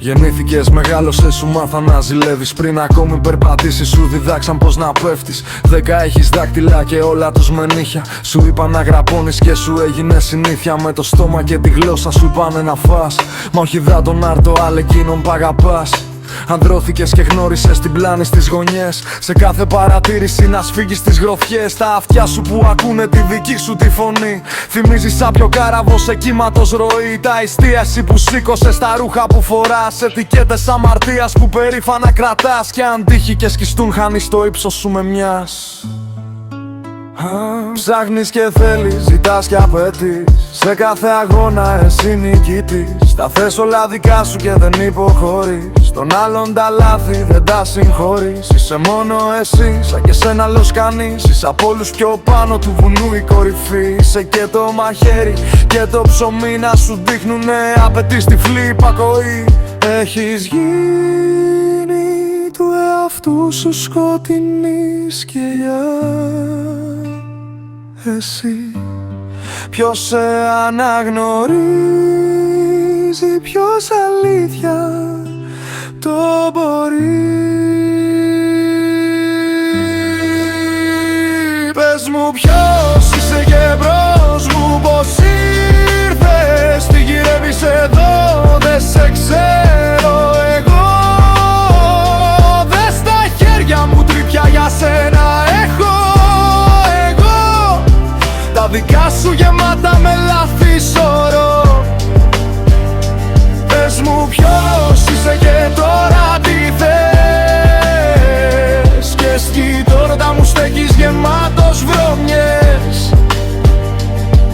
Γεννήθηκες, μεγάλωσες, σου μάθα να ζηλεύεις. Πριν ακόμη περπατήσεις σου διδάξαν πως να πέφτεις. 10 έχεις δάκτυλα και όλα τους με νύχια. Σου είπαν να γραπώνεις και σου έγινε συνήθεια. Με το στόμα και τη γλώσσα σου είπανε να φας. Μα όχι δα τον άρτο άλλο εκείνον π' αγαπάς. Ανδρώθηκες και γνώρισες την πλάνη στις γωνιές. Σε κάθε παρατήρηση να σφίγγεις τις γροθιές. Τα αυτιά σου που ακούνε τη δική σου τη φωνή. Θυμίζεις σάπιο κάραβο σε κύματος ροή. Τα εστίαση που σήκωσες, τα ρούχα που φοράς. Ετικέτες αμαρτίας που περήφανα κρατάς. Και αν τύχει και σκιστούν χάνεις το ύψος σου με μιας. Ψάχνεις και θέλεις, ζητάς και απαιτείς. Σε κάθε αγώνα εσύ νικητής. Τα θες όλα δικά σου και δεν υποχωρείς. Τον άλλον τα λάθη δεν τα συγχωρείς. Είσαι μόνο εσύ, σαν και σένα άλλος κανείς. Είσαι απ' όλους πιο πάνω του βουνού η κορυφή. Είσαι και το μαχαίρι και το ψωμί να σου δείχνουνε. Απαιτείς τυφλή υπακοή. Έχεις γίνει του εαυτού σου σκοτεινή σκελιά. Εσύ ποιος σε αναγνωρίζει, ποιος αλήθεια το μπορεί. Πες μου ποιος είσαι και μπρος μου πως ήρθες. Τι γυρεύεις εδώ, δεν σε ξέρω εγώ. Δες τα χέρια μου τρύπια για σένα έχω. Τα δικά σου γεμάτα με λάθη σωρό. Πες μου ποιος είσαι και τώρα τι θες. Και στη τόρτα μου στέκεις γεμάτος βρωμιές.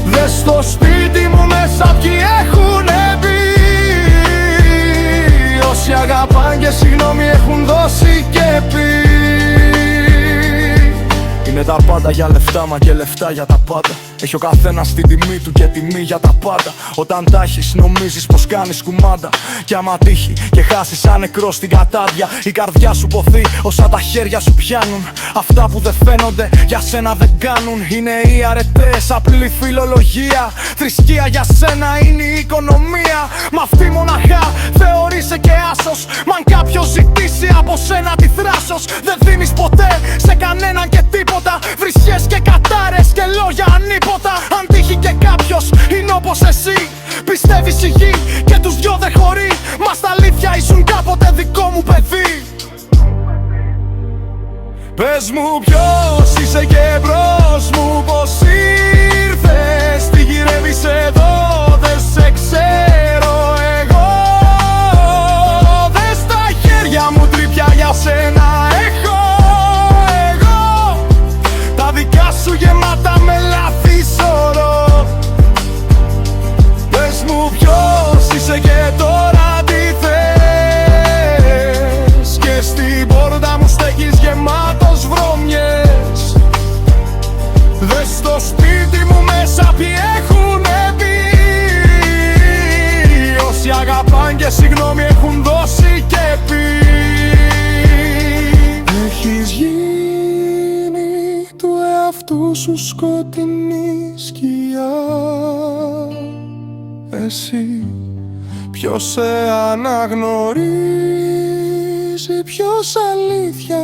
Δες στο σπίτι μου μέσα ποιοι έχουνε μπει. Όσοι αγαπάν και συγγνώμη έχουν δώσει και πει. Είναι τα πάντα για λεφτά, μα και λεφτά για τα πάντα. Έχει ο καθένας την τιμή του και τιμή για τα πάντα. Όταν τα έχεις νομίζεις πως κάνεις κουμάντα. Κι άμα τύχει και χάσεις σαν νεκρός στην κατάδια, η καρδιά σου ποθεί όσα τα χέρια σου πιάνουν. Αυτά που δεν φαίνονται για σένα δεν κάνουν. Είναι οι αρετές, απλή φιλολογία. Θρησκεία για σένα είναι η οικονομία. Μ' αυτή μοναχά θεωρείσαι και άσος. Μ' αν κάποιος ζητήσει από σένα τη θράσος, δεν δίνεις ποτέ σε κανέναν και τίποτα. Βρισιές και κατάρες και λόγια ανίποτα. Αν τύχει και κάποιος είναι όπως εσύ, πιστεύεις η γη και τους δυο δεν χωρεί. Μα στα αλήθεια ήσουν κάποτε δικό μου παιδί. Πες μου ποιος είσαι και μπρος μου πως ήρθες. Τι γυρεύεις εδώ, δεν σε ξέρω εγώ. Δες τα χέρια μου τρύπια για σένα έχω εγώ. Τα δικά σου γεμάτα με λάθη σωρό. Πες μου ποιος είσαι και τώρα τι θες. Και στην πόρτα μου στέκεις γεμάτος βρωμιές. Δες στο σπίτι μου μέσα ποιοι έχουνε μπει. Όσοι αγαπάν και συγγνώμη έχουν δώσει και πει. Έχεις γίνει του εαυτού σου σκοτεινή σκιά. Εσύ ποιος σε αναγνωρίζει, ποιος αλήθεια